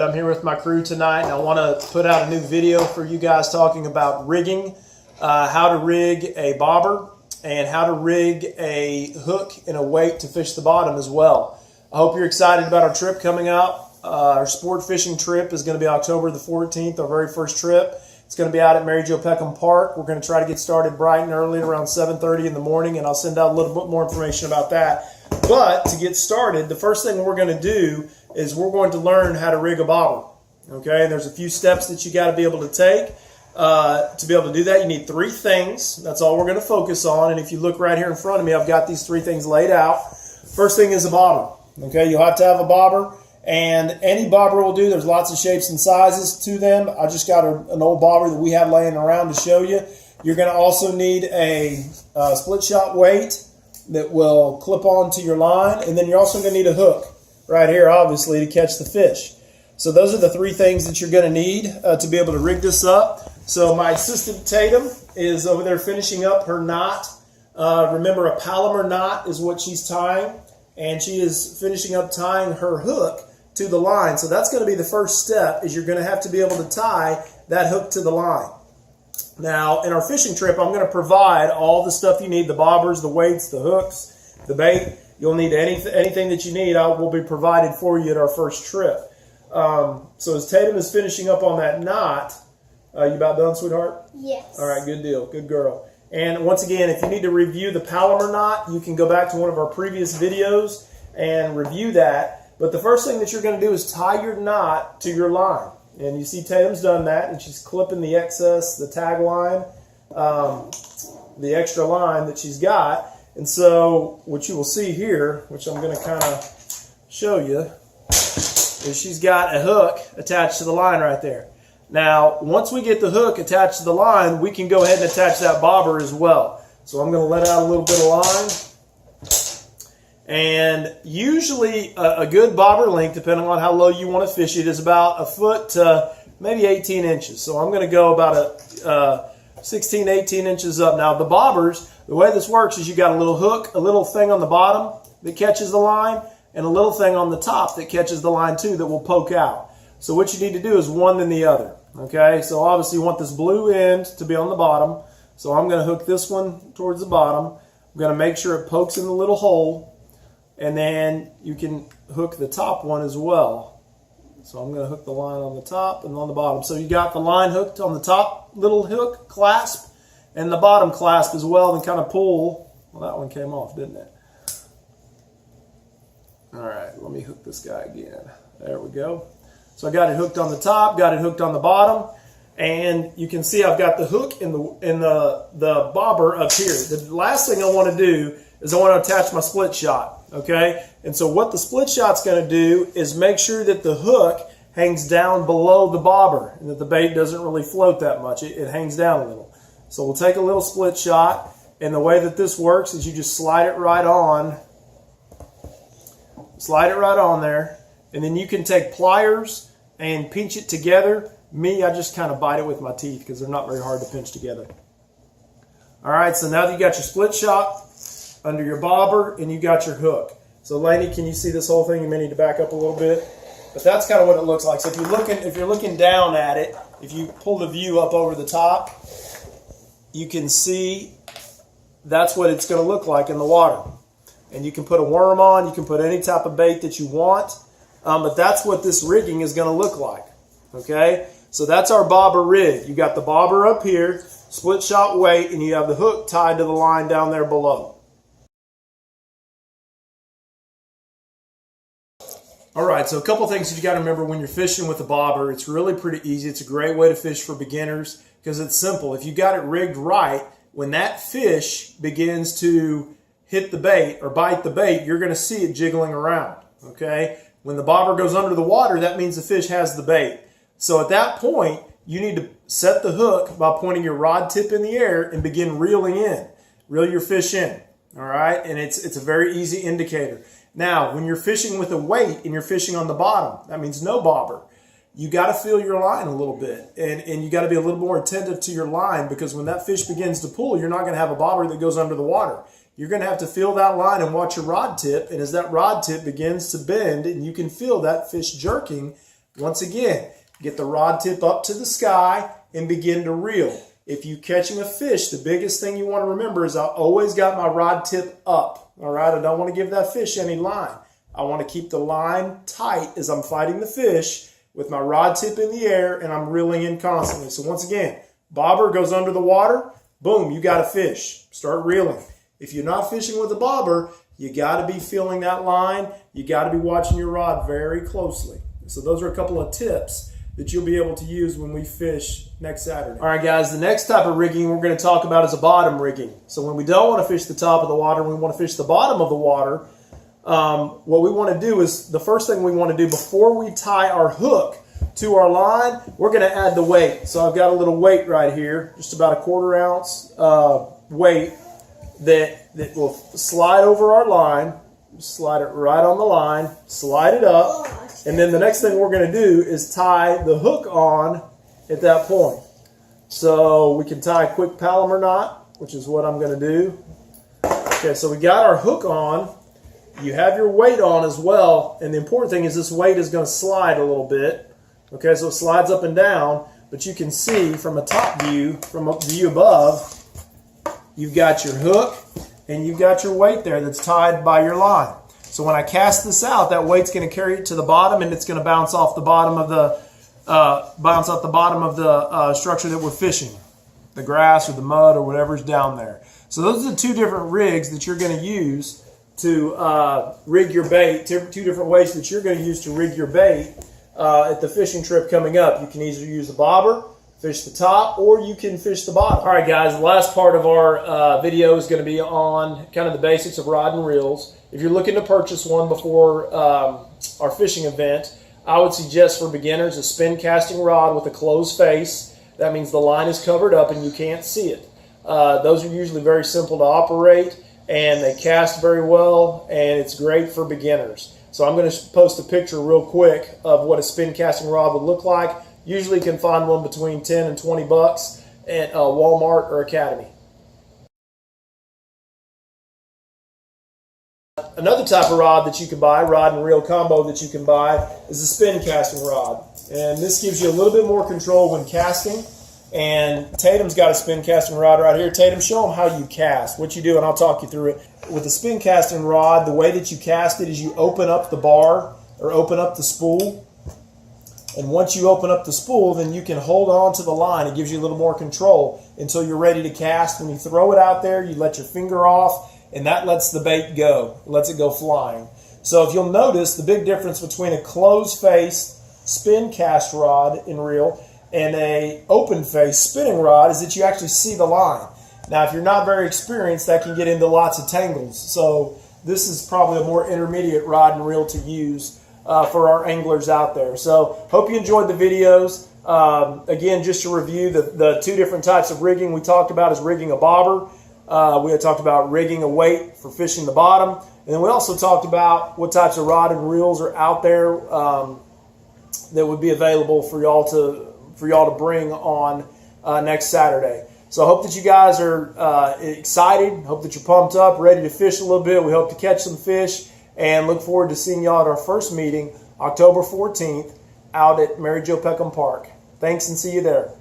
I'm here with my crew tonight, and I want to put out a new video for you guys talking about rigging, how to rig a bobber, and how to rig a hook and a weight to fish the bottom as well. I hope you're excited about our trip coming up. Our sport fishing trip is going to be October the 14th, our very first trip. It's going to be out at Mary Jo Peckham Park. We're going to try to get started bright and early at around 7:30 in the morning, and I'll send out a little bit more information about that. But to get started, the first thing we're going to do is we're going to learn how to rig a bobber. Okay, and there's a few steps that you got to be able to take. To be able to do that, you need three things. That's all we're going to focus on. And if you look right here in front of me, I've got these three things laid out. First thing is a bobber. Okay, you'll have to have a bobber, and any bobber will do. There's lots of shapes and sizes to them. I just got an old bobber that we have laying around to show you. You're going to also need a split shot weight that will clip onto your line, and then you're also going to need a hook right here, obviously, to catch the fish. So those are the three things that you're going to need to be able to rig this up. So my assistant Tatum is over there finishing up her knot. Remember, a Palomar knot is what she's tying, and she is finishing up tying her hook to the line. So that's going to be the first step, is you're going to have to be able to tie that hook to the line. Now, in our fishing trip, I'm going to provide all the stuff you need, the bobbers, the weights, the hooks, the bait. You'll need anything that you need will be provided for you at our first trip. So as Tatum is finishing up on that knot, you about done, sweetheart? Yes. All right, good deal. Good girl. And once again, if you need to review the Palomar knot, you can go back to one of our previous videos and review that. But the first thing that you're going to do is tie your knot to your line. And you see Tatum's done that, and she's clipping the excess, the tag line, the extra line that she's got. And so what you will see here, which I'm going to kind of show you, is she's got a hook attached to the line right there. Now, once we get the hook attached to the line, we can go ahead and attach that bobber as well. So I'm going to let out a little bit of line. And usually a good bobber length, depending on how low you want to fish it, is about a foot to maybe 18 inches. So I'm going to go about 16, 18 inches up. Now, the bobbers, the way this works is you got a little hook, a little thing on the bottom that catches the line, and a little thing on the top that catches the line too that will poke out. So what you need to do is one then the other. Okay, so obviously you want this blue end to be on the bottom. So I'm going to hook this one towards the bottom. I'm going to make sure it pokes in the little hole. And then you can hook the top one as well. So I'm going to hook the line on the top and on the bottom. So you got the line hooked on the top little hook clasp and the bottom clasp as well, and kind of pull. Well, that one came off, didn't it? All right, let me hook this guy again. There we go. So I got it hooked on the top, got it hooked on the bottom, and you can see I've got the hook in the bobber up here. The last thing I want to do is I want to attach my split shot. Okay, and so what the split shot's going to do is make sure that the hook hangs down below the bobber and that the bait doesn't really float that much. It hangs down a little. So we'll take a little split shot, and the way that this works is you just slide it right on. Slide it right on there, and then you can take pliers and pinch it together. Me, I just kind of bite it with my teeth because they're not very hard to pinch together. All right, so now that you got your split shot under your bobber and you got your hook. So Lainey, can you see this whole thing? You may need to back up a little bit. But that's kind of what it looks like. So if you're looking down at it, if you pull the view up over the top, you can see that's what it's going to look like in the water. And you can put a worm on, you can put any type of bait that you want, but that's what this rigging is going to look like. Okay, so that's our bobber rig. You got the bobber up here, split shot weight, and you have the hook tied to the line down there below. All right, so a couple things that you got to remember when you're fishing with a bobber. It's really pretty easy. It's a great way to fish for beginners because it's simple. If you got it rigged right, when that fish begins to hit the bait or bite the bait, you're going to see it jiggling around. Okay, when the bobber goes under the water, that means the fish has the bait. So at that point, you need to set the hook by pointing your rod tip in the air and begin reeling in. Reel your fish in. All right, and it's a very easy indicator. Now, when you're fishing with a weight and you're fishing on the bottom, that means no bobber. You got to feel your line a little bit, and you got to be a little more attentive to your line, because when that fish begins to pull, you're not going to have a bobber that goes under the water. You're going to have to feel that line and watch your rod tip, and as that rod tip begins to bend and you can feel that fish jerking, Once again, get the rod tip up to the sky and begin to reel. If you're catching a fish, the biggest thing you want to remember is I always got my rod tip up. All right, I don't want to give that fish any line. I want to keep the line tight as I'm fighting the fish with my rod tip in the air and I'm reeling in constantly. So once again, bobber goes under the water, boom, you got a fish. Start reeling. If you're not fishing with a bobber, you got to be feeling that line. You got to be watching your rod very closely. So those are a couple of tips that you'll be able to use when we fish next Saturday. All right, guys, the next type of rigging we're going to talk about is a bottom rigging. So when we don't want to fish the top of the water, we want to fish the bottom of the water, what we want to do is, the first thing we want to do before we tie our hook to our line, we're going to add the weight. So I've got a little weight right here, just about a 1/4 ounce weight that will slide over our line. Slide it right on the line, slide it up, and then the next thing we're going to do is tie the hook on at that point. So we can tie a quick Palomar knot, which is what I'm going to do. Okay, so we got our hook on. You have your weight on as well, and the important thing is this weight is going to slide a little bit. Okay, so it slides up and down, but you can see from a top view, from a view above, you've got your hook and you've got your weight there that's tied by your line. So when I cast this out, that weight's going to carry it to the bottom, and it's going to bounce off the bottom of the structure that we're fishing, the grass or the mud or whatever's down there. So those are the two different rigs that you're going to use to rig your bait. Two different ways that you're going to use to rig your bait at the fishing trip coming up. You can either use the bobber, fish the top, or you can fish the bottom. All right, guys, the last part of our video is going to be on kind of the basics of rod and reels. If you're looking to purchase one before our fishing event, I would suggest for beginners a spin casting rod with a closed face. That means the line is covered up and you can't see it. Those are usually very simple to operate, and they cast very well, and it's great for beginners. So I'm going to post a picture real quick of what a spin casting rod would look like. Usually you can find one between 10 and 20 bucks at Walmart or Academy. Another type of rod that you can buy, rod and reel combo that you can buy, is a spin casting rod. And this gives you a little bit more control when casting. And Tatum's got a spin casting rod right here. Tatum, show them how you cast, what you do, and I'll talk you through it. With the spin casting rod, the way that you cast it is you open up the bar or open up the spool. And once you open up the spool, then you can hold on to the line. It gives you a little more control until you're ready to cast. When you throw it out there, you let your finger off, and that lets the bait go. It lets it go flying. So if you'll notice, the big difference between a closed-face spin cast rod and reel and a open-face spinning rod is that you actually see the line. Now, if you're not very experienced, that can get into lots of tangles. So this is probably a more intermediate rod and reel to use for our anglers out there. So hope you enjoyed the videos. Again, just to review the two different types of rigging we talked about is rigging a bobber. We had talked about rigging a weight for fishing the bottom. And then we also talked about what types of rod and reels are out there that would be available for y'all to bring on next Saturday. So I hope that you guys are excited. Hope that you're pumped up, ready to fish a little bit. We hope to catch some fish, and look forward to seeing y'all at our first meeting, October 14th, out at Mary Jo Peckham Park. Thanks, and see you there.